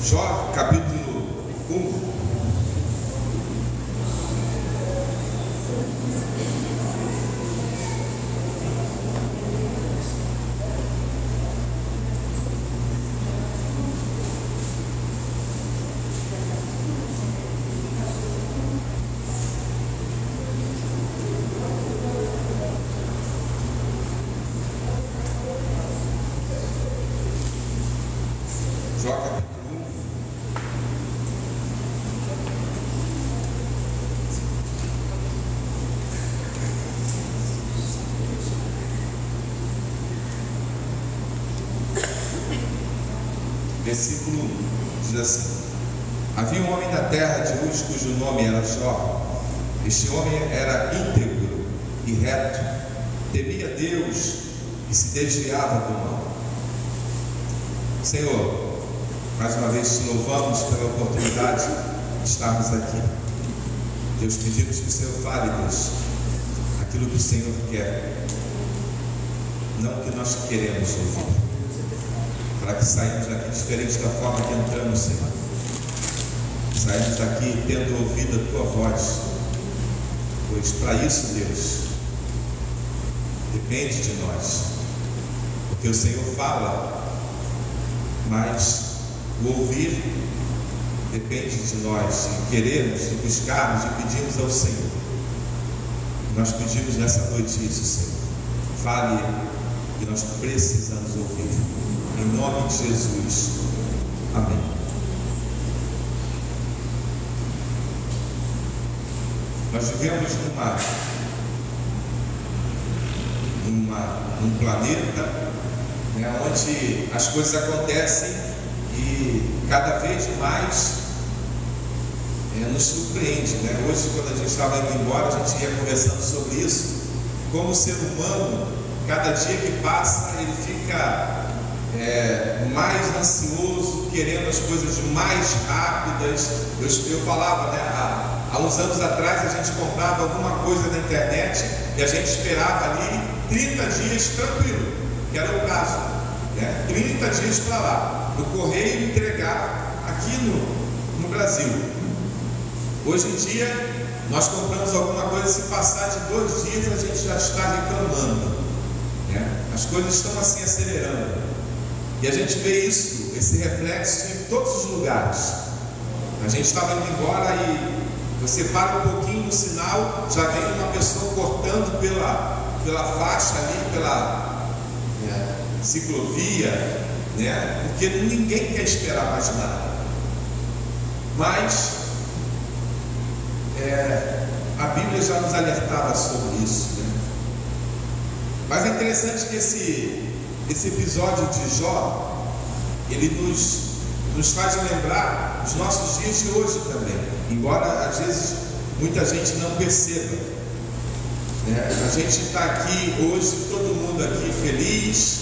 Jó, capítulo 1. Jó, capítulo 1. Versículo 1 diz assim: havia um homem na terra de Uz, cujo nome era Jó. Este homem era íntegro e reto, temia Deus e se desviava do mal. Senhor, mais uma vez te louvamos pela oportunidade de estarmos aqui. Deus, pedimos que o Senhor fale, Deus, aquilo que o Senhor quer, não o que nós queremos ouvir, para que saímos daqui diferente da forma que entramos, Senhor. Saímos daqui tendo ouvido a Tua voz, pois para isso, Deus, depende de nós, porque o Senhor fala, mas o ouvir depende de nós, de querermos, de buscarmos, de pedirmos ao Senhor. Nós pedimos nessa noite isso, Senhor. Fale que nós precisamos ouvir. Em nome de Jesus. Amém. Nós vivemos num planeta, né, onde as coisas acontecem e cada vez mais nos surpreende, né? Hoje, quando a gente estava indo embora, a gente ia conversando sobre isso, como o ser humano, cada dia que passa, ele fica mais ansioso, querendo as coisas mais rápidas. Eu falava, né, há uns anos atrás a gente comprava alguma coisa na internet e a gente esperava ali 30 dias tranquilo, que era o caso, né? 30 dias para lá, o correio entregar aqui no Brasil. Hoje em dia, nós compramos alguma coisa, se passar de 2 dias a gente já está reclamando, né? As coisas estão assim acelerando, e a gente vê isso, esse reflexo em todos os lugares. A gente estava indo embora e você para um pouquinho no sinal, já vem uma pessoa cortando pela faixa ali, pela ciclovia, né? Porque ninguém quer esperar mais nada. Mas a Bíblia já nos alertava sobre isso, né? Mas é interessante que esse episódio de Jó, ele nos faz lembrar os nossos dias de hoje também, embora às vezes muita gente não perceba, né? A gente está aqui hoje, todo mundo aqui feliz,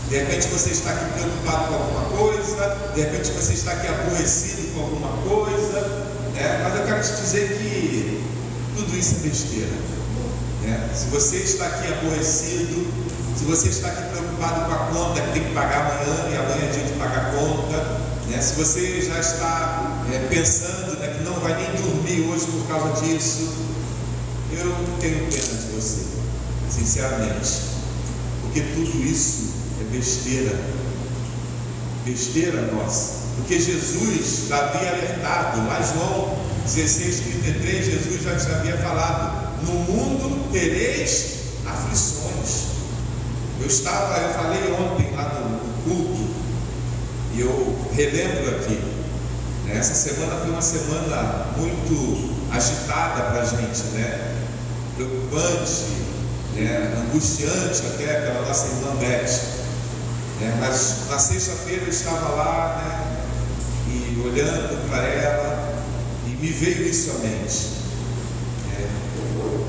de repente você está aqui preocupado com alguma coisa, de repente você está aqui aborrecido com alguma coisa, né? Mas eu quero te dizer que tudo isso é besteira, né? Se você está aqui aborrecido, se você está aqui preocupado com a conta que tem que pagar amanhã e amanhã é dia de pagar a conta, né? Se você já está pensando, né, que não vai nem dormir hoje por causa disso, eu tenho pena de você, sinceramente, porque tudo isso é besteira nossa, porque Jesus já havia alertado, lá em João 16:33, Jesus já te havia falado: no mundo tereis aflições. Eu falei ontem lá no culto, e eu relembro aqui, né? Essa semana foi uma semana muito agitada para a gente, né? Preocupante, né? Angustiante até pela nossa irmã Beth, né? Mas na sexta-feira eu estava lá, né? E olhando para ela, e me veio isso à mente,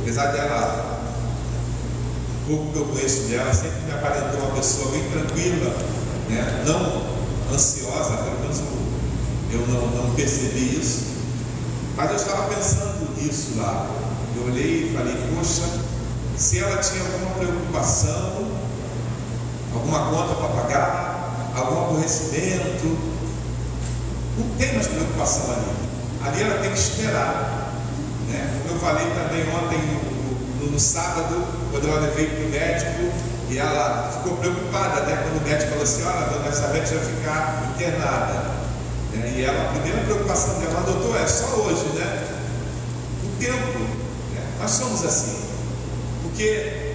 apesar dela, o pouco que eu conheço dela, sempre me aparentou uma pessoa bem tranquila, né? Não ansiosa, pelo menos eu não percebi isso, mas eu estava pensando nisso lá. Eu olhei e falei: poxa, se ela tinha alguma preocupação, alguma conta para pagar, algum aborrecimento, Não tem mais preocupação ali. Ali ela tem que esperar, né? Como eu falei também ontem no sábado, quando eu levei para o médico, e ela ficou preocupada, né? Quando o médico falou assim: olha, a dona Elizabeth vai ficar internada, né? E ela, a primeira preocupação dela: doutor, é só hoje, né? O tempo, né? Nós somos assim, porque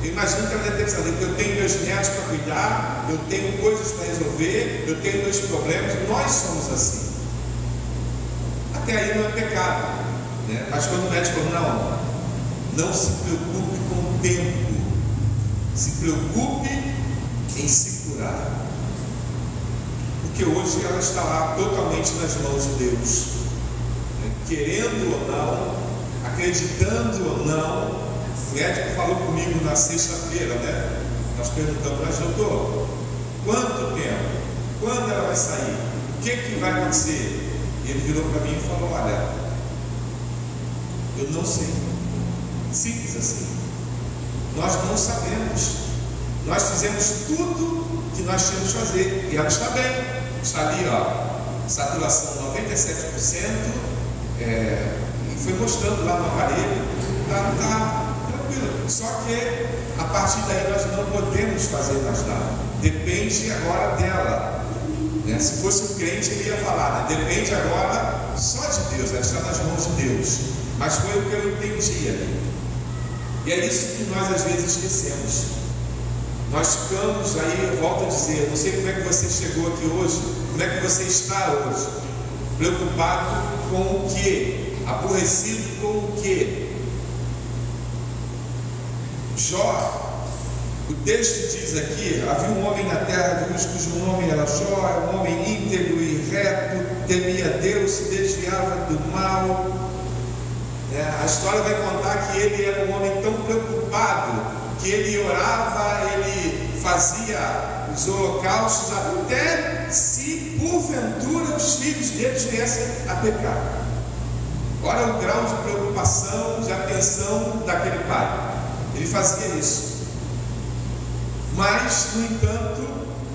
eu imagino que ela deve ter pensado: eu tenho meus netos para cuidar, eu tenho coisas para resolver, eu tenho meus problemas. Nós somos assim. Até aí não é pecado, né? Mas quando o médico falou: não se preocupe com o tempo, se preocupe em se curar, porque hoje ela está lá totalmente nas mãos de Deus, né? Querendo ou não, acreditando ou não. O médico falou comigo na sexta-feira, né? Nós perguntamos: mas doutor, quanto tempo? Quando ela vai sair? O que vai acontecer? E ele virou para mim e falou: olha, eu não sei. Simples assim. Nós não sabemos. Nós fizemos tudo que nós tínhamos que fazer. E ela está bem. Está ali, ó, saturação 97%. E foi mostrando lá no aparelho. Está tranquilo. Só que a partir daí nós não podemos fazer mais nada. Depende agora dela, né? Se fosse um crente, ele ia falar, né? Depende agora só de Deus, ela está nas mãos de Deus. Mas foi o que eu entendi ali. E é isso que nós às vezes esquecemos. Nós ficamos aí, eu volto a dizer, não sei como é que você chegou aqui hoje, como é que você está hoje, preocupado com o quê? Aborrecido com o quê? Jó, o texto diz aqui: havia um homem na terra de Uz, cujo nome era Jó, era um homem íntegro e reto, temia Deus, se desviava do mal. A história vai contar que ele era um homem tão preocupado que ele orava, ele fazia os holocaustos, até se porventura os filhos deles viessem a pecar. Olha o grau de preocupação, de atenção daquele pai. Ele fazia isso. Mas, no entanto,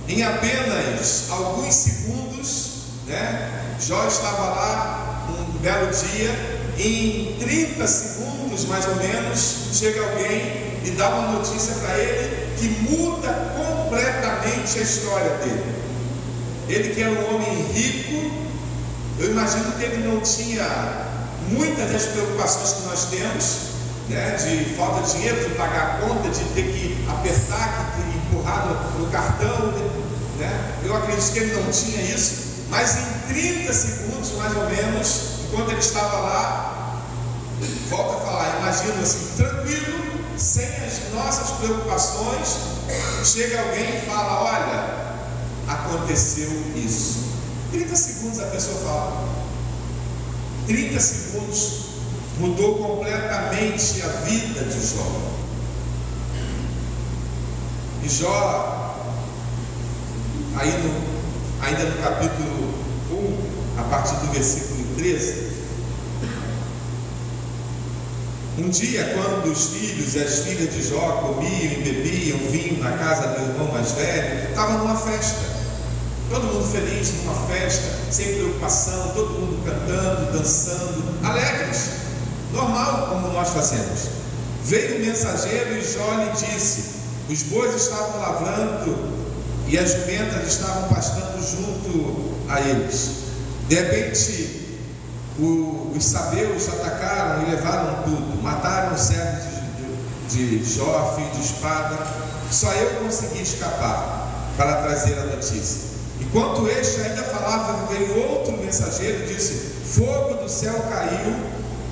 em apenas alguns segundos, né, Jó estava lá um belo dia. Em 30 segundos, mais ou menos, chega alguém e dá uma notícia para ele que muda completamente a história dele. Ele que era um homem rico, eu imagino que ele não tinha muitas das preocupações que nós temos, né, de falta de dinheiro, de pagar a conta, de ter que apertar, de ter que empurrar no cartão, né? Eu acredito que ele não tinha isso, mas em 30 segundos, mais ou menos, enquanto ele estava lá, volta a falar, imagina assim, tranquilo, sem as nossas preocupações, chega alguém e fala: olha, aconteceu isso. 30 segundos a pessoa fala. 30 segundos mudou completamente a vida de Jó. E Jó, ainda no capítulo 1, a partir do versículo 13, um dia, quando os filhos e as filhas de Jó comiam e bebiam vinho na casa do irmão mais velho, estava numa festa, todo mundo feliz, numa festa, sem preocupação, todo mundo cantando, dançando, alegres, normal como nós fazemos. Veio o mensageiro e Jó lhe disse: os bois estavam lavrando e as jumentas estavam pastando junto a eles. De repente, os sabeus atacaram e levaram tudo, mataram os servos de Jó, filho de espada. Só eu consegui escapar para trazer a notícia. Enquanto este ainda falava, veio outro mensageiro e disse: fogo do céu caiu,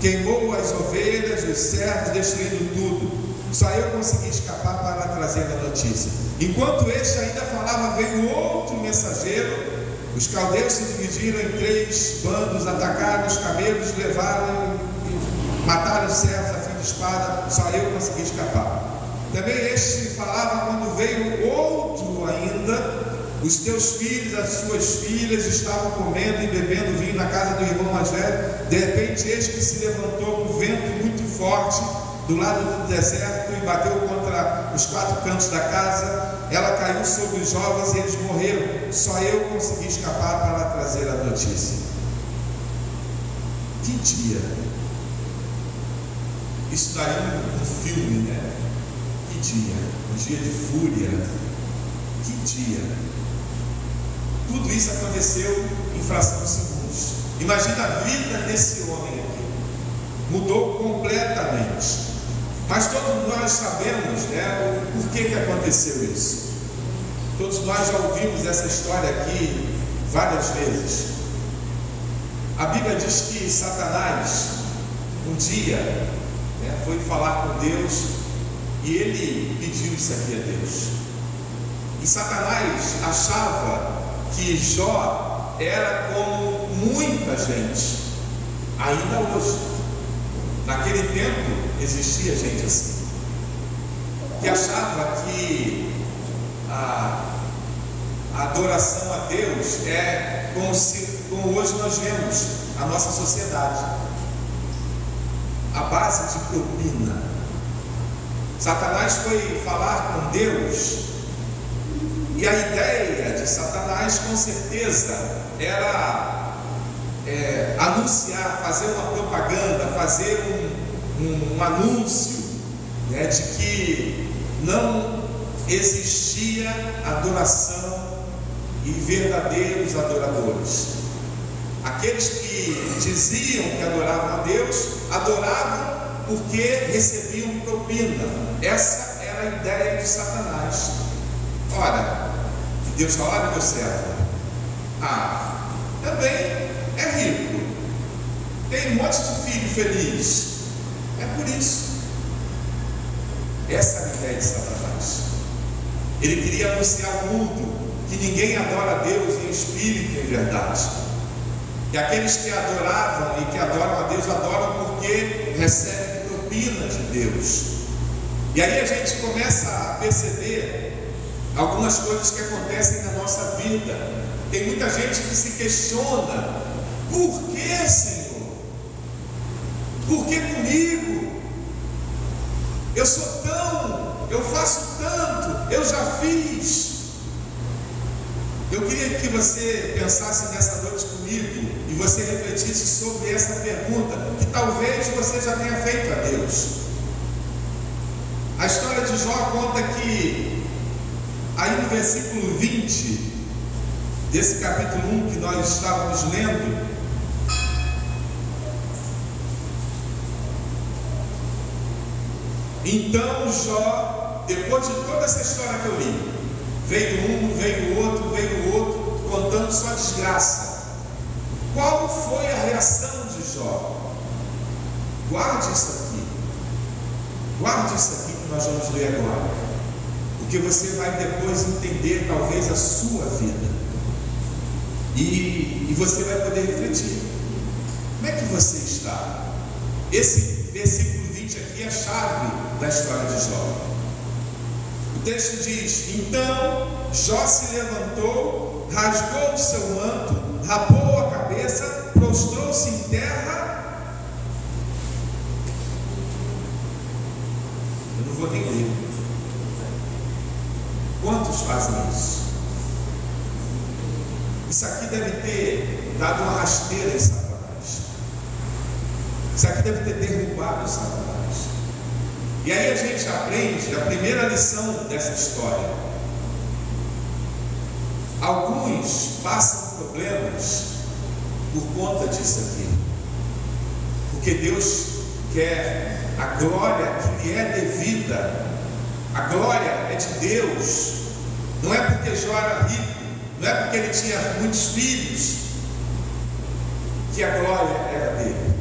queimou as ovelhas, os servos, destruindo tudo. Só eu consegui escapar para trazer a notícia. Enquanto este ainda falava, veio outro mensageiro. Os caldeus se dividiram em 3 bandos, atacaram os camelos, levaram e mataram os servos a fio de espada. Só eu consegui escapar. Também este falava quando veio outro ainda: os teus filhos, as suas filhas estavam comendo e bebendo vinho na casa do irmão mais velho. De repente, este que se levantou um vento muito forte do lado do deserto e bateu contra os 4 cantos da casa. Ela caiu sobre os jovens e eles morreram. Só eu consegui escapar para trazer a notícia. Que dia! Isso daria um filme, né? Que dia! Um dia de fúria. Que dia! Tudo isso aconteceu em fração de segundos. Imagina a vida desse homem aqui. Mudou completamente. Mas todos nós sabemos, né, o porquê que aconteceu isso. Todos nós já ouvimos essa história aqui várias vezes. A Bíblia diz que Satanás, um dia, né, foi falar com Deus e ele pediu isso aqui a Deus. E Satanás achava que Jó era como muita gente, ainda hoje. Naquele tempo existia gente assim, que achava que a adoração a Deus é como hoje nós vemos a nossa sociedade, a base de propina. Satanás foi falar com Deus e a ideia de Satanás com certeza era anunciar, fazer uma propaganda, fazer um anúncio, né, de que não existia adoração e verdadeiros adoradores. Aqueles que diziam que adoravam a Deus, adoravam porque recebiam propina. Essa era a ideia de Satanás. Ora, Deus fala: olha, meu servo, também é rico, tem um monte de filho feliz, é por isso. Essa é a ideia de Satanás. Ele queria anunciar ao mundo que ninguém adora a Deus em espírito e em verdade, que aqueles que adoravam e que adoram a Deus, adoram porque recebem propina de Deus. E aí a gente começa a perceber algumas coisas que acontecem na nossa vida. Tem muita gente que se questiona: por que, Senhor? Por que comigo? Eu faço tanto, eu já fiz. Eu queria que você pensasse nessa noite comigo e você refletisse sobre essa pergunta que talvez você já tenha feito a Deus. A história de Jó conta que aí no versículo 20 desse capítulo 1 que nós estávamos lendo, então Jó, depois de toda essa história que eu li, veio um, veio o outro, contando só desgraça. Qual foi a reação de Jó? Guarde isso aqui. Guarde isso aqui que nós vamos ler agora, porque você vai depois entender talvez a sua vida. E você vai poder refletir. Como é que você está? Esse versículo 20 aqui é a chave da história de Jó. O texto diz: então Jó se levantou, rasgou o seu manto, rapou a cabeça, prostrou-se em terra. Eu não vou nem ler. Quantos fazem isso? Isso aqui deve ter dado uma rasteira em Satanás. Isso aqui deve ter derrubado Satanás. E aí a gente aprende a primeira lição dessa história. Alguns passam problemas por conta disso aqui, porque Deus quer a glória que lhe é devida. A glória é de Deus. Não é porque Jó era rico, não é porque ele tinha muitos filhos que a glória era dele.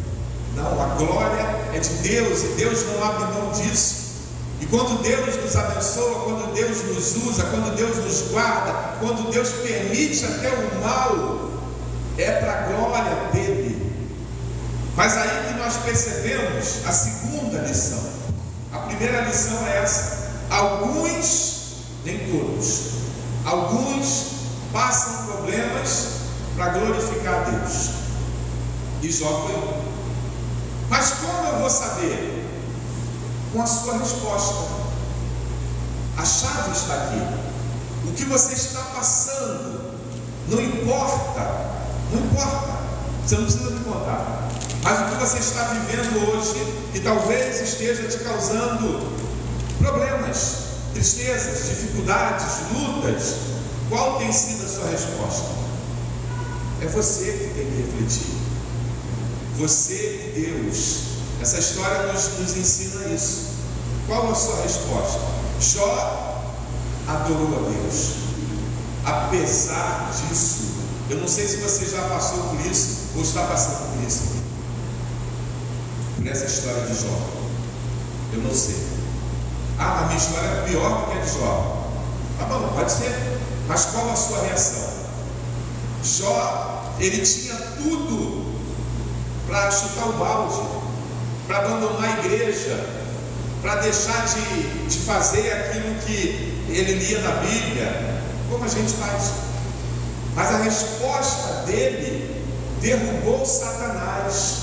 Não, a glória é de Deus, e Deus não abre mão disso. E quando Deus nos abençoa, quando Deus nos usa, quando Deus nos guarda, quando Deus permite até o mal, é para a glória dele. Mas aí que nós percebemos a segunda lição. A primeira lição é essa: alguns, nem todos, alguns passam problemas para glorificar a Deus. E Jó foi um. Mas como eu vou saber? com a sua resposta. A chave está aqui. O que você está passando não importa, você não precisa me contar, mas o que você está vivendo hoje, que talvez esteja te causando problemas, tristezas, dificuldades, lutas, qual tem sido a sua resposta? É você que tem que refletir. Você e Deus. Essa história nos ensina isso. Qual a sua resposta? Jó adorou a Deus. Apesar disso, eu não sei se você já passou por isso ou está passando por isso, por essa história de Jó. Eu não sei. Ah, a minha história é pior do que a de Jó. Tá bom, pode ser. Mas qual a sua reação? Jó, ele tinha tudo para chutar o balde, para abandonar a igreja, para deixar de fazer aquilo que ele lia na Bíblia, como a gente faz. Mas a resposta dele derrubou Satanás.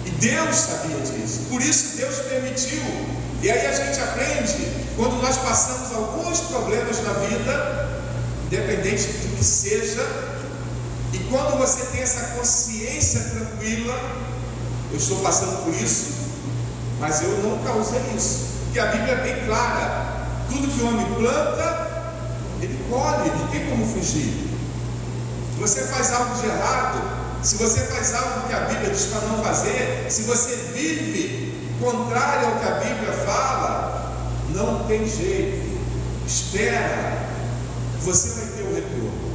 E Deus sabia disso. Por isso Deus permitiu. E aí a gente aprende, quando nós passamos alguns problemas na vida, independente do que seja, e quando você tem essa consciência tranquila, eu estou passando por isso, mas eu não causei isso. Porque a Bíblia é bem clara: tudo que o homem planta, ele colhe, não tem como fugir. Se você faz algo de errado, se você faz algo que a Bíblia diz para não fazer, se você vive contrário ao que a Bíblia fala, não tem jeito. Espera, você vai ter o retorno.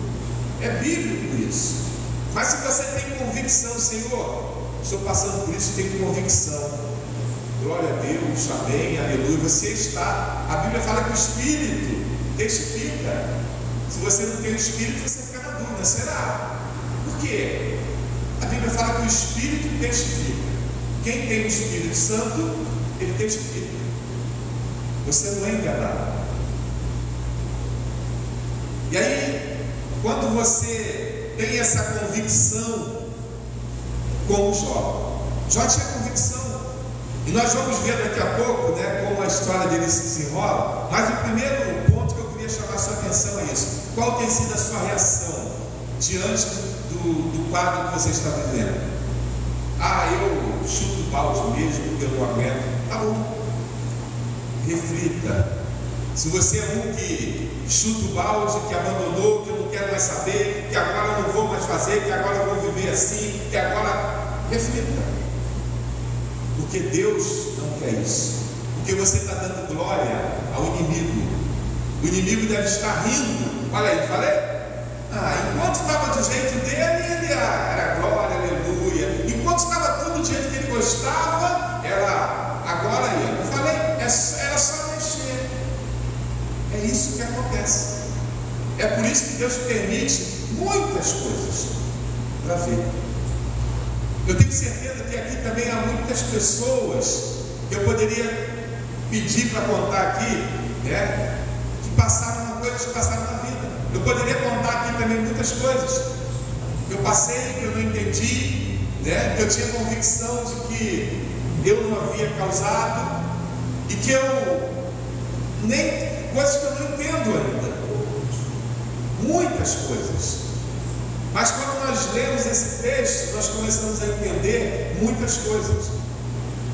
É bíblico isso. Mas se você tem convicção, Senhor, estou passando por isso, tenho convicção, glória a Deus, amém, aleluia, você está, a Bíblia fala que o Espírito testifica. Se você não tem o Espírito, você fica na dúvida, será? Por quê? A Bíblia fala que o Espírito testifica. Quem tem o Espírito Santo, ele testifica. Você não é enganado. E aí, quando você tem essa convicção, como Jó tinha convicção. E nós vamos ver daqui a pouco, né, como a história dele se desenrola. Mas o primeiro ponto que eu queria chamar a sua atenção é isso: qual tem sido a sua reação diante do quadro que você está vivendo? Ah, eu chuto o balde mesmo porque eu não aguento. Tá bom, reflita. Se você é um que chuta o balde, que abandonou, que eu não quero mais saber, que agora eu não vou mais fazer, que agora eu vou viver assim, que agora... reflita. Porque Deus não quer isso. Porque você está dando glória ao inimigo. O inimigo deve estar rindo. Olha aí, falei? Enquanto estava do jeito dele, ele era glória, aleluia. Enquanto estava tudo do jeito que ele gostava, era agora ia. Eu falei, era só mexer. É isso que acontece. É por isso que Deus permite muitas coisas para ver. Eu tenho certeza que aqui também há muitas pessoas que eu poderia pedir para contar aqui, né, que passaram uma coisa que passaram na vida. Eu poderia contar aqui também muitas coisas que eu passei, que eu não entendi, né, que eu tinha convicção de que eu não havia causado, e que eu nem coisas que eu não entendo ainda. Muitas coisas. Mas quando nós lemos esse texto, nós começamos a entender muitas coisas.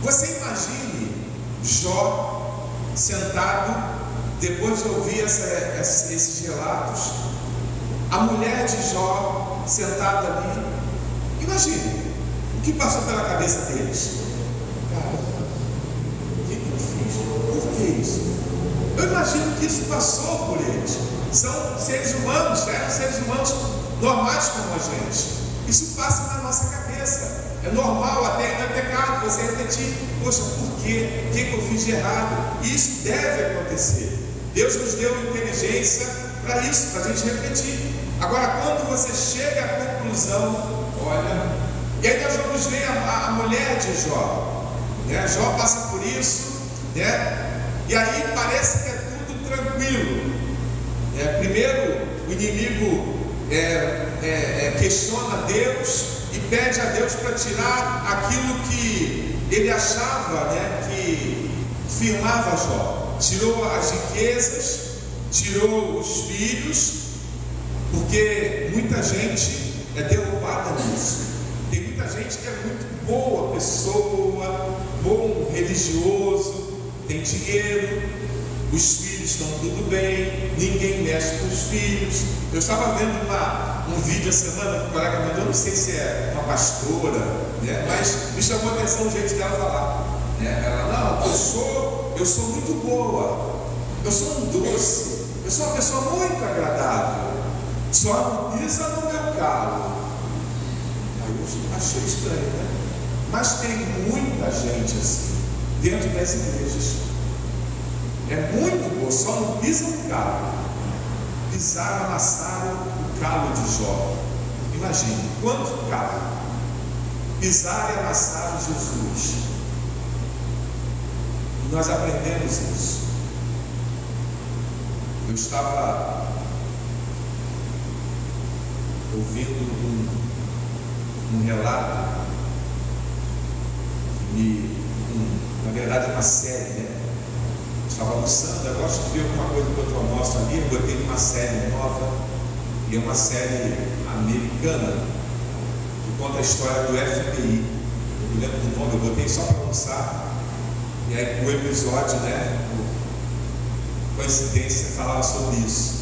Você imagine Jó sentado, depois de ouvir esses relatos, a mulher de Jó sentada ali. Imagine o que passou pela cabeça deles. Cara, o que eu fiz? Por que isso? Eu imagino que isso passou por eles. São seres humanos, eram seres humanos normais como a gente. Isso passa na nossa cabeça. É normal, até não é pecado você refletir: poxa, por quê? O que eu fiz de errado? E isso deve acontecer. Deus nos deu inteligência para isso, para a gente refletir. Agora, quando você chega à conclusão, olha, e aí nós vamos ver a mulher de Jó, né? Jó passa por isso, né? E aí parece que é tudo tranquilo. Primeiro, o inimigo questiona Deus e pede a Deus para tirar aquilo que ele achava, né, que firmava Jó, tirou as riquezas, tirou os filhos, porque muita gente é derrubada nisso. Tem muita gente que é muito boa pessoa, bom religioso, tem dinheiro, os filhos estão tudo bem, ninguém mexe com os filhos. Eu estava vendo um vídeo essa semana que o colega mandou, não sei se é uma pastora, né, mas me chamou a atenção o jeito dela falar, né? Ela, não, eu sou muito boa, eu sou um doce, eu sou uma pessoa muito agradável, só não pisa no meu carro. Aí eu achei estranho, né? Mas tem muita gente assim dentro das igrejas. É muito boa, só não pisa no carro. Pisaram, amassaram o calo de Jó. Imagine quanto calo. Pisaram e amassaram Jesus. E nós aprendemos isso. Eu estava ouvindo um relato, na verdade uma série, né? Estava almoçando, eu gosto de ver alguma coisa enquanto eu almoço ali, eu botei uma série nova, e é uma série americana, que conta a história do FBI. Eu me lembro do nome, eu botei só para almoçar, e aí o episódio, né, por coincidência, falava sobre isso.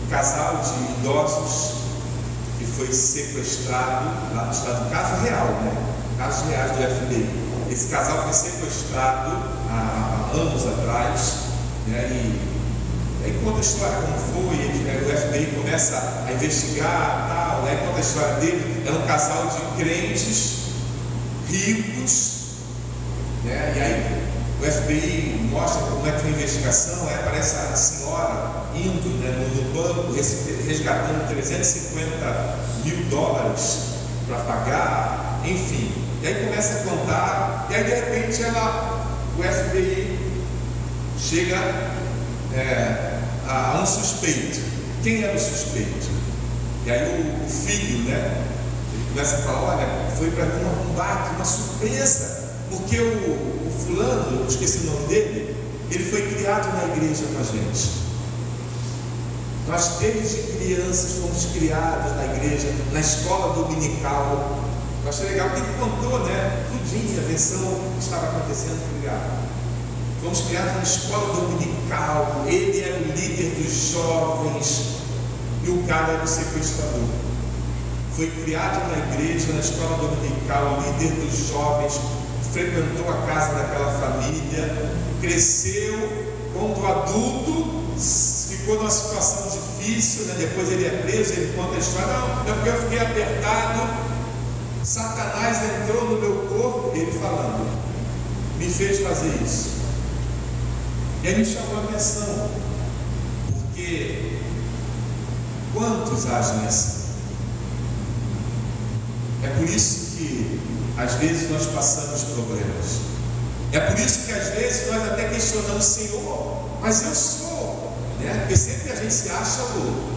Um casal de idosos que foi sequestrado lá no estado, caso real, né? Casos reais do FBI. Esse casal foi sequestrado há anos atrás, né? E aí conta a história como foi. O FBI começa a investigar, tal, aí conta a história dele. Era um casal de crentes ricos, né? E aí o FBI mostra como é que foi a investigação. Aí aparece a senhora indo, né, no banco, resgatando $350 mil para pagar, enfim. E aí começa a contar, e aí de repente o FBI chega a um suspeito. Quem era o suspeito? E aí o filho, né, ele começa a falar, olha, foi para mim um baque, uma surpresa, porque o fulano, eu esqueci o nome dele, ele foi criado na igreja com a gente. Nós desde crianças fomos criados na igreja, na escola dominical. Eu achei legal porque ele contou, né, tudinho, a versão que estava acontecendo, obrigado. Fomos criados na escola dominical, ele era o líder dos jovens e o cara era o sequestrador. Foi criado na igreja, na escola dominical, líder dos jovens, frequentou a casa daquela família, cresceu, quando adulto, ficou numa situação difícil, né? Depois ele é preso, ele conta a história, não, é porque eu fiquei apertado, Satanás entrou no meu corpo, ele falando, me fez fazer isso. E aí me chamou a atenção, porque quantos agem assim? É por isso que às vezes nós passamos problemas. É por isso que às vezes nós até questionamos, Senhor, mas eu sou, né? Porque sempre a gente se acha o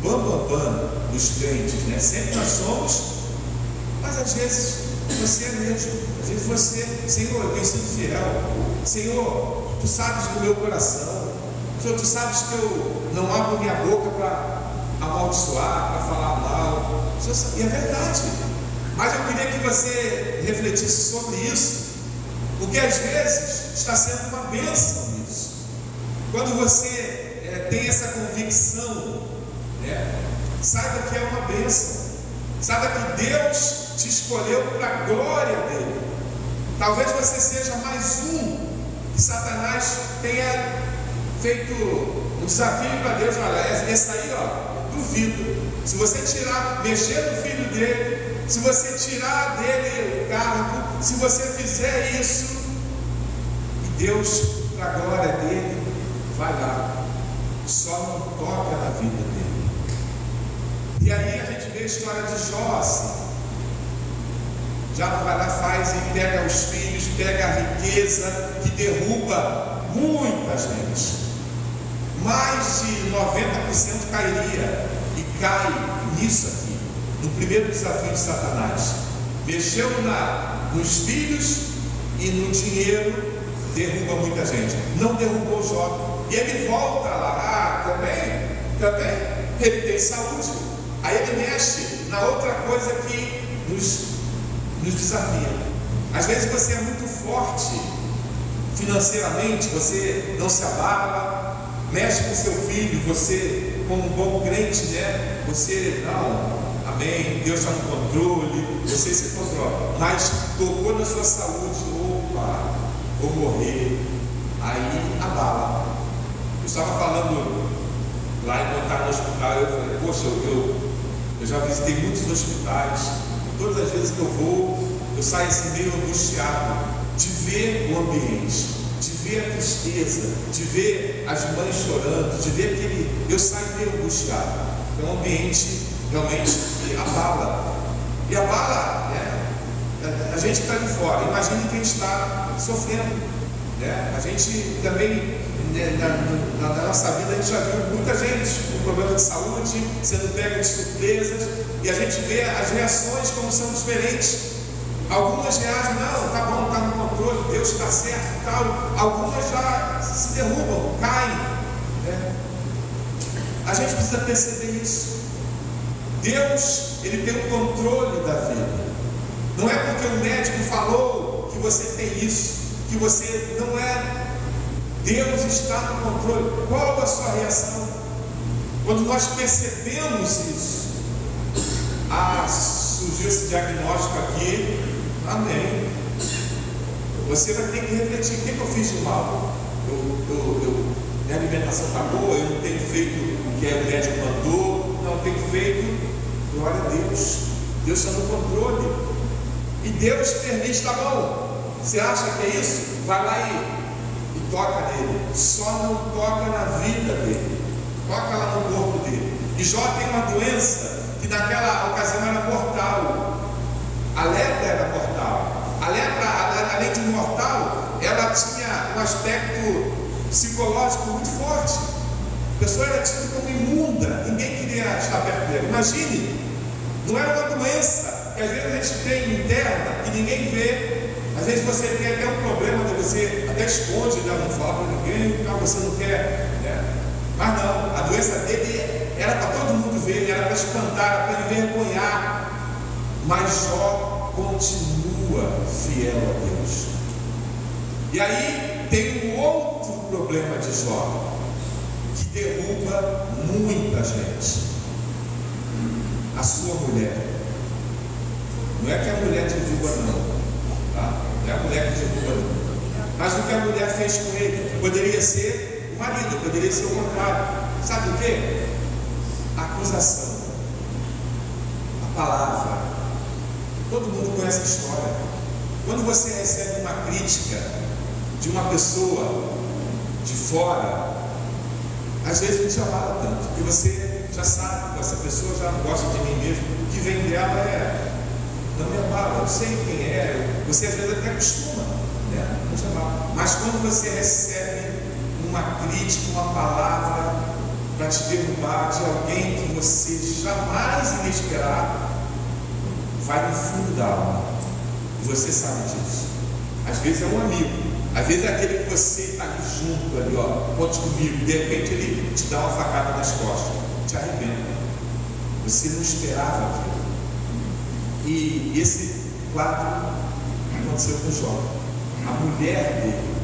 bam dos crentes, né? Sempre nós somos, mas às vezes você é mesmo. Às vezes você, Senhor, eu tenho sido fiel. Senhor, tu sabes do meu coração. Senhor, tu sabes que eu não abro minha boca para amaldiçoar, para falar mal. E é verdade. Mas eu queria que você refletisse sobre isso, porque às vezes está sendo uma bênção isso. Quando você tem essa convicção, né, saiba que é uma bênção. Saiba que Deus te escolheu para a glória dele. Talvez você seja mais um que Satanás tenha feito um desafio para Deus. Olha, esse aí, ó, duvido. Se você mexer no filho dele, se você tirar dele o cargo, se você fizer isso, e Deus, para a glória dele, vai lá. Só não toca na vida dele. E aí a gente vê a história de Jó assim. Já vai lá, faz e pega os filhos, pega a riqueza que derruba muita gente. Mais de 90% cairia, e cai nisso aqui, no primeiro desafio de Satanás. Mexeu nos filhos e no dinheiro, derruba muita gente. Não derrubou Jó. E ele volta lá, também, ele tem saúde. Aí ele mexe na outra coisa que nos desafia. Às vezes você é muito forte financeiramente, você não se abala, mexe com seu filho, você, como um bom crente, né? Você, não, amém, Deus está no controle, você se controla, mas tocou na sua saúde, opa, vou morrer, aí abala. Eu estava falando lá em montar no hospital, eu falei, poxa, eu já visitei muitos hospitais, todas as vezes que eu vou, eu saio assim meio angustiado de ver o ambiente, de ver a tristeza, de ver as mães chorando, de ver aquele. Eu saio meio angustiado. É um ambiente realmente que abala. E abala, né? A gente que está de fora. Imagine quem está sofrendo. Né? A gente também, né, na nossa vida, a gente já viu muita gente com problema de saúde, sendo pega de surpresas, e a gente vê as reações como são diferentes. Algumas reagem, não, tá bom, está no controle, Deus está certo e tal. Algumas já se derrubam, caem. Né? A gente precisa perceber isso. Deus, ele tem o controle da vida. Não é porque o médico falou que você tem isso, que você não é. Deus está no controle. Qual a sua reação? Quando nós percebemos isso, surgiu esse diagnóstico aqui, amém. Você vai ter que refletir: o que eu fiz de mal? Minha alimentação está boa, eu não tenho feito o que o médico mandou, não tenho feito. Glória a Deus, Deus está no controle. E Deus permite, tá bom? Você acha que é isso? Vai lá e toca nele. Só não toca na vida dele, toca lá no corpo dele. E Jó tem uma doença que naquela ocasião era mortal. A lepra era mortal. A lepra, além de mortal, ela tinha um aspecto psicológico muito forte. A pessoa era tida como imunda, ninguém queria estar perto dela. Imagine, não era uma doença que às vezes a gente tem interna e ninguém vê. Às vezes você tem até um problema, você até esconde, né? Não fala para ninguém, você não quer, né? Mas não, a doença dele era para todo mundo ver, era para espantar, era para ele envergonhar. Mas Jó continua fiel a Deus. E aí tem um outro problema de Jó, que derruba muita gente. A sua mulher. Não é que a mulher derruba, não. Tá? Não é a mulher que derruba, não. Mas o que a mulher fez com ele poderia ser o marido, poderia ser o contrário. Sabe o que? Acusação. A palavra. Todo mundo conhece a história. Quando você recebe uma crítica de uma pessoa de fora, às vezes não te abala tanto, porque você já sabe que essa pessoa já gosta de mim mesmo, o que vem dela não me abala, eu sei quem é, você às vezes até acostuma, né? Não te abala. Mas quando você recebe uma crítica, uma palavra para te derrubar de alguém que você jamais iria esperar, vai no fundo da alma, e você sabe disso. Às vezes é um amigo, às vezes é aquele que você está ali junto, ali, ó, conte comigo, de repente ele te dá uma facada nas costas, te arrebenta. Você não esperava aquilo. E esse quadro aconteceu com Jó. A mulher dele,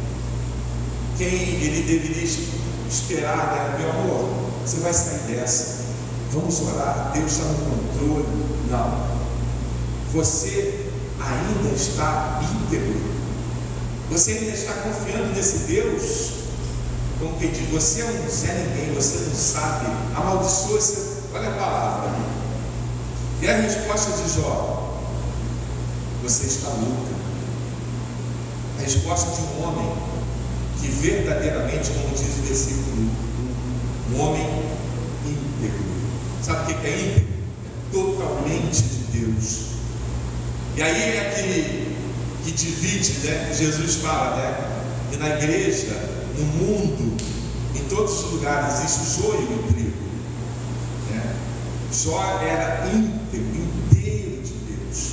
quem ele deveria esperar, né? Meu amor, você vai sair dessa, vamos orar, Deus está no controle. Não. Você ainda está íntegro, você ainda está confiando nesse Deus, como quem diz, você é um Zé Ninguém, você não sabe, amaldiçoa você. Olha a palavra, e a resposta de Jó: você está louca. A resposta de um homem que verdadeiramente, como diz o versículo, um homem íntegro. Sabe o que é íntegro? É totalmente de Deus. E aí é aquele que divide, né? Jesus fala, né? Que na igreja, no mundo, em todos os lugares existe o joio e o trigo, né? Jó era íntegro, inteiro de Deus.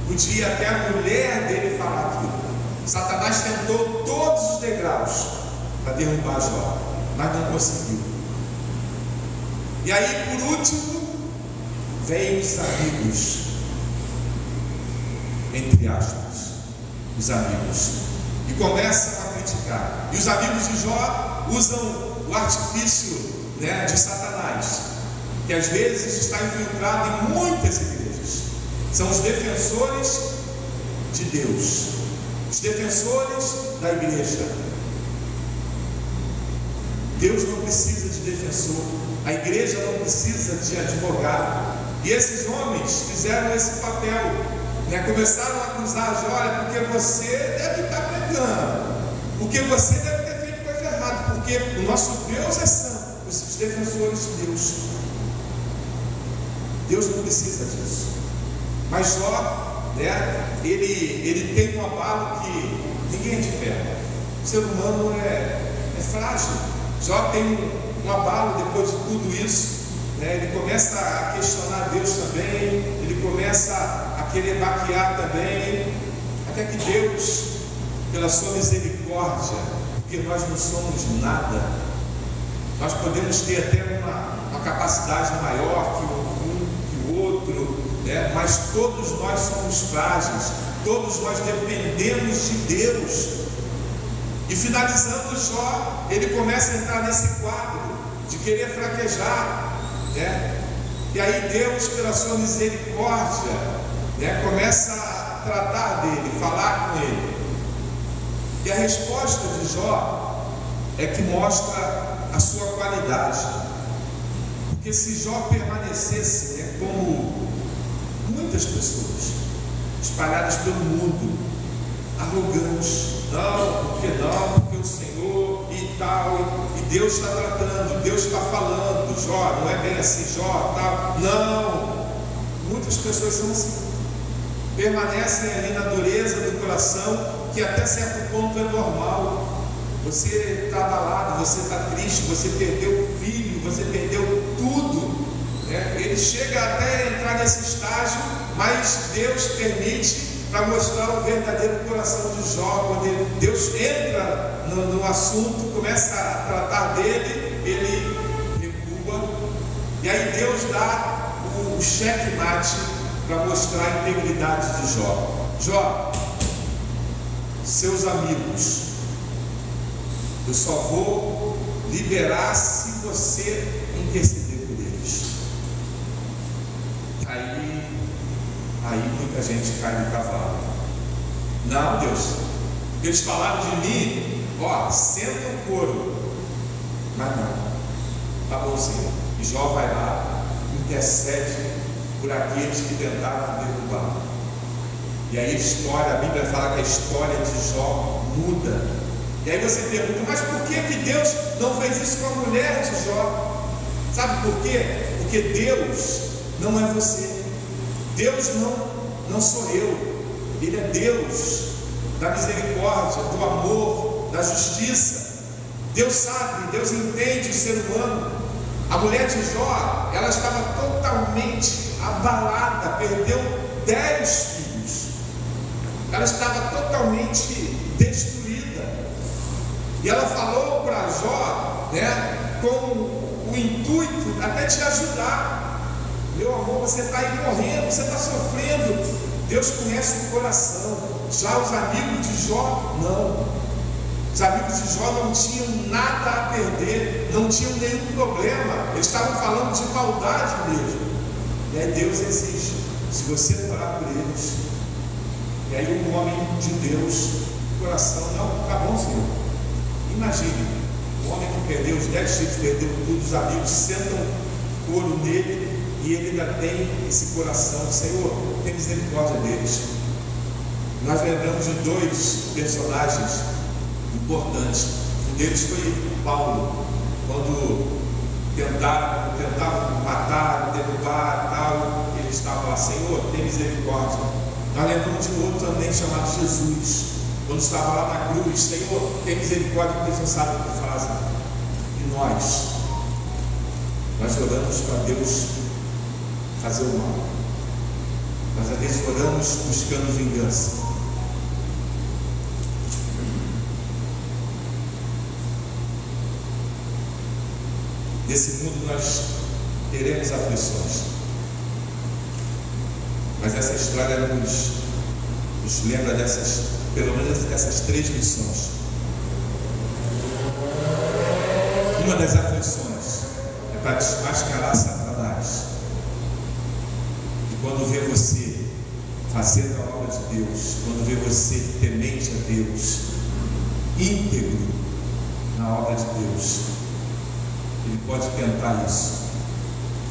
Podia até a mulher dele falar aquilo. Satanás tentou todas degraus para derrubar Jó, mas não conseguiu. E aí, por último, vem os amigos, entre aspas, os amigos, e começam a criticar. E os amigos de Jó usam o artifício, né, de Satanás, que às vezes está infiltrado em muitas igrejas. São os defensores de Deus, os defensores da igreja. Deus não precisa de defensor, a igreja não precisa de advogado. E esses homens fizeram esse papel, né? Começaram a acusar Jó: olha, porque você deve estar pecando, porque você deve ter feito coisa errada, porque o nosso Deus é santo. Os defensores de Deus. Deus não precisa disso. Mas Jó, né, ele tem um abalo que ninguém é de ferro. O ser humano é frágil. Jó tem um abalo depois de tudo isso, né? Ele começa a questionar Deus também, ele começa a querer baquear também, até que Deus, pela sua misericórdia, porque nós não somos nada, nós podemos ter até uma capacidade maior que o outro, né? Mas todos nós somos frágeis, todos nós dependemos de Deus. E finalizando Jó, ele começa a entrar nesse quadro de querer fraquejar, né? E aí Deus, pela sua misericórdia, né, começa a tratar dele, falar com ele. E a resposta de Jó é que mostra a sua qualidade. Porque se Jó permanecesse, né, como muitas pessoas espalhadas pelo mundo, arrogantes, porque o Senhor e tal, e Deus está tratando, Deus está falando, Jó, não é bem assim, Jó, tal. Não, muitas pessoas são assim, permanecem ali na dureza do coração, que até certo ponto é normal. Você está abalado, você está triste, você perdeu o filho, você perdeu tudo, né? Ele chega até a entrar nesse estágio, mas Deus permite para mostrar o verdadeiro coração de Jó. Quando Deus entra no assunto, começa a tratar dele, ele recua, e aí Deus dá o checkmate para mostrar a integridade de Jó. Jó, seus amigos, eu só vou liberar se você interceder por eles. Aí muita gente cai no cavalo. Não, Deus, eles falaram de mim, ó, senta o couro. Mas não, tá bom, Senhor. E Jó vai lá, intercede por aqueles que tentaram derrubar. E aí a Bíblia fala que a história de Jó muda. E aí você pergunta: mas por que Deus não fez isso com a mulher de Jó? Sabe por quê? Porque Deus não é você. Deus não sou eu. Ele é Deus da misericórdia, do amor, da justiça. Deus sabe, Deus entende o ser humano. A mulher de Jó, ela estava totalmente abalada, perdeu 10 filhos. Ela estava totalmente destruída. E ela falou para Jó, né, com o intuito até de ajudar. Meu amor, você está aí morrendo, você está sofrendo. Deus conhece o coração. Já os amigos de Jó, não. Os amigos de Jó não tinham nada a perder, não tinham nenhum problema. Eles estavam falando de maldade mesmo. E aí Deus exige: se você orar por eles. E aí um homem de Deus, coração: não, tá bom, Senhor. Imagine, um homem que perdeu os 10 filhos, perdeu tudo, os amigos sentam couro nele, e ele ainda tem esse coração: Senhor, tem misericórdia deles. Nós lembramos de 2 personagens importantes. Um deles foi Paulo, quando tentavam matar, derrubar e tal, ele estava lá: Senhor, tem misericórdia. Nós lembramos de um outro também chamado Jesus, quando estava lá na cruz: Senhor, tem misericórdia, porque eles não sabem o que fazem. E nós oramos para Deus fazer o mal, mas às vezes oramos buscando vingança. Nesse mundo nós teremos aflições, mas essa história nos lembra pelo menos dessas 3 lições. Uma das aflições é para desmascarar Satanás. E quando vê você fazendo a obra de Deus, quando vê você temente a Deus, íntegro na obra de Deus, ele pode tentar isso.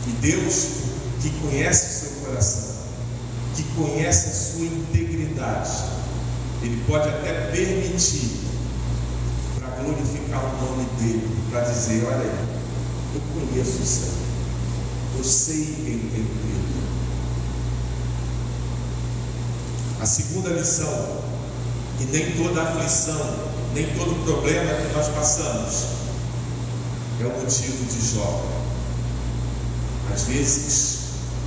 E Deus, que conhece o seu coração, que conhece a sua integridade, ele pode até permitir, para glorificar o nome dele, para dizer: olha aí, eu conheço o Senhor, eu sei quem tem crido. A segunda lição: que nem toda aflição, nem todo problema que nós passamos é o motivo de Jó. Às vezes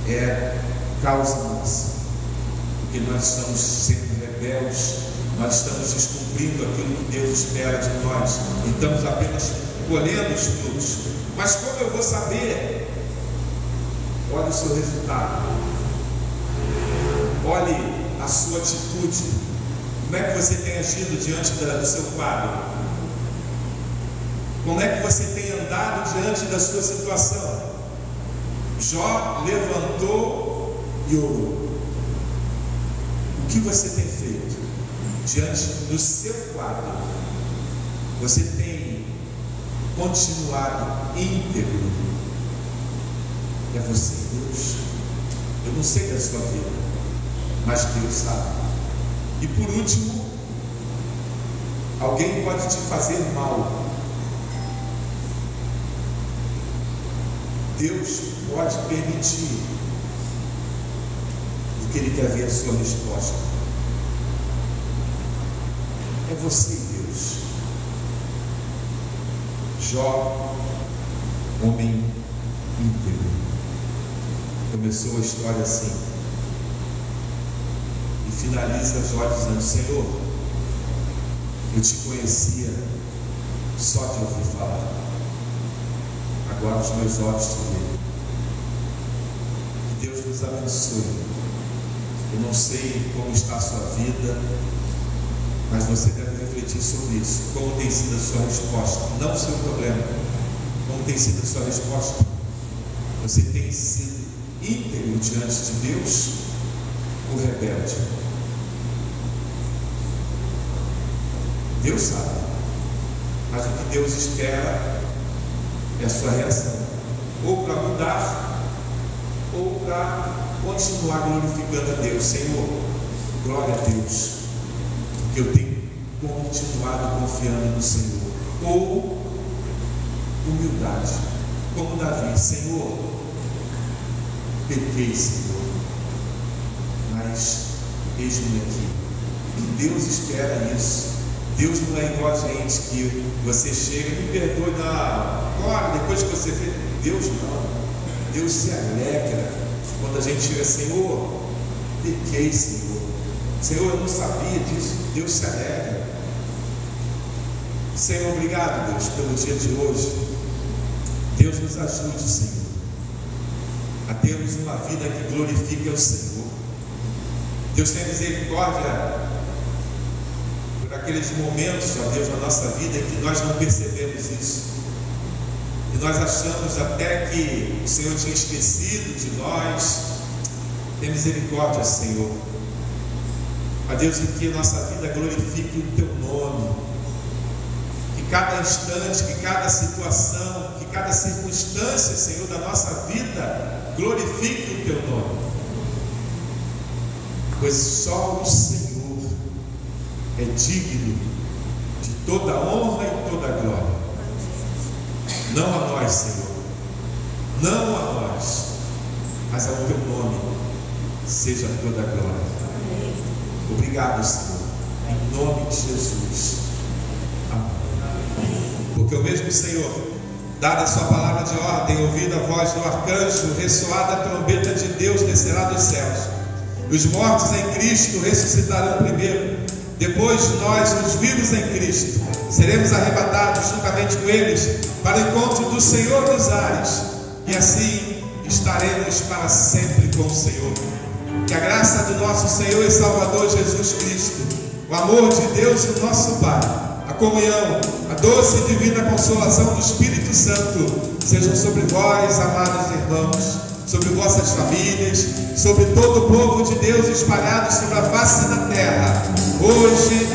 é causa nossa, porque nós estamos sendo rebeldes, nós estamos descumprindo aquilo que Deus espera de nós, e estamos apenas colhendo os frutos. Mas como eu vou saber? Olhe o seu resultado, olhe a sua atitude. Como é que você tem agido diante do seu quadro? Como é que você tem andado diante da sua situação? Jó levantou e orou. O que você tem feito diante do seu quadro? Você tem continuado íntegro? É você, Deus. Eu não sei da sua vida, mas Deus sabe. E por último, alguém pode te fazer mal. Deus pode permitir, porque Ele quer ver a sua resposta. É você, Deus. Jó, homem íntegro, começou a história assim, e finaliza Jó dizendo: Senhor, eu te conhecia só de ouvir falar, agora os meus olhos te veem. Que Deus nos abençoe. Eu não sei como está a sua vida, mas você deve refletir sobre isso. Como tem sido a sua resposta? Não o seu problema. Como tem sido a sua resposta? Você tem sido íntegro diante de Deus ou rebelde? Deus sabe, mas o que Deus espera é a sua reação, ou para mudar, ou para continuar glorificando a Deus. Senhor, glória a Deus, porque eu tenho continuado confiando no Senhor. Ou humildade, como Davi: Senhor, pequei, Senhor, mas eis-me aqui. E Deus espera isso. Deus não é igual a gente, que você chega e me perdoe, agora, depois que você fez. Deus não. Deus se alegra quando a gente chega: Senhor, pequei, Senhor. Senhor, eu não sabia disso. Deus se alegra. Senhor, obrigado, Deus, pelo dia de hoje. Deus nos ajude, Senhor, a termos uma vida que glorifique ao Senhor. Deus tenha misericórdia por aqueles momentos, ó Deus, na nossa vida em que nós não percebemos isso, e nós achamos até que o Senhor tinha esquecido de nós. Tenha misericórdia, Senhor. A Deus, em que a nossa vida glorifique o Teu nome, que cada instante, que cada situação, que cada circunstância, Senhor, da nossa vida glorifique o Teu nome, pois só o Senhor é digno de toda honra e toda glória. Não a nós, Senhor, não a nós, mas ao Teu nome seja toda a glória. Obrigado, Senhor, em nome de Jesus. Amém. Porque o mesmo Senhor, dada a sua palavra de ordem, ouvida a voz do arcanjo, ressoada a trombeta de Deus, descerá dos céus. Os mortos em Cristo ressuscitarão primeiro. Depois de nós, os vivos em Cristo, seremos arrebatados juntamente com eles para o encontro do Senhor dos ares, e assim estaremos para sempre com o Senhor. Que a graça do nosso Senhor e Salvador Jesus Cristo, o amor de Deus, o nosso Pai, a comunhão, a doce e divina consolação do Espírito Santo sejam sobre vós, amados irmãos, sobre vossas famílias, sobre todo o povo de Deus espalhado sobre a face da terra, hoje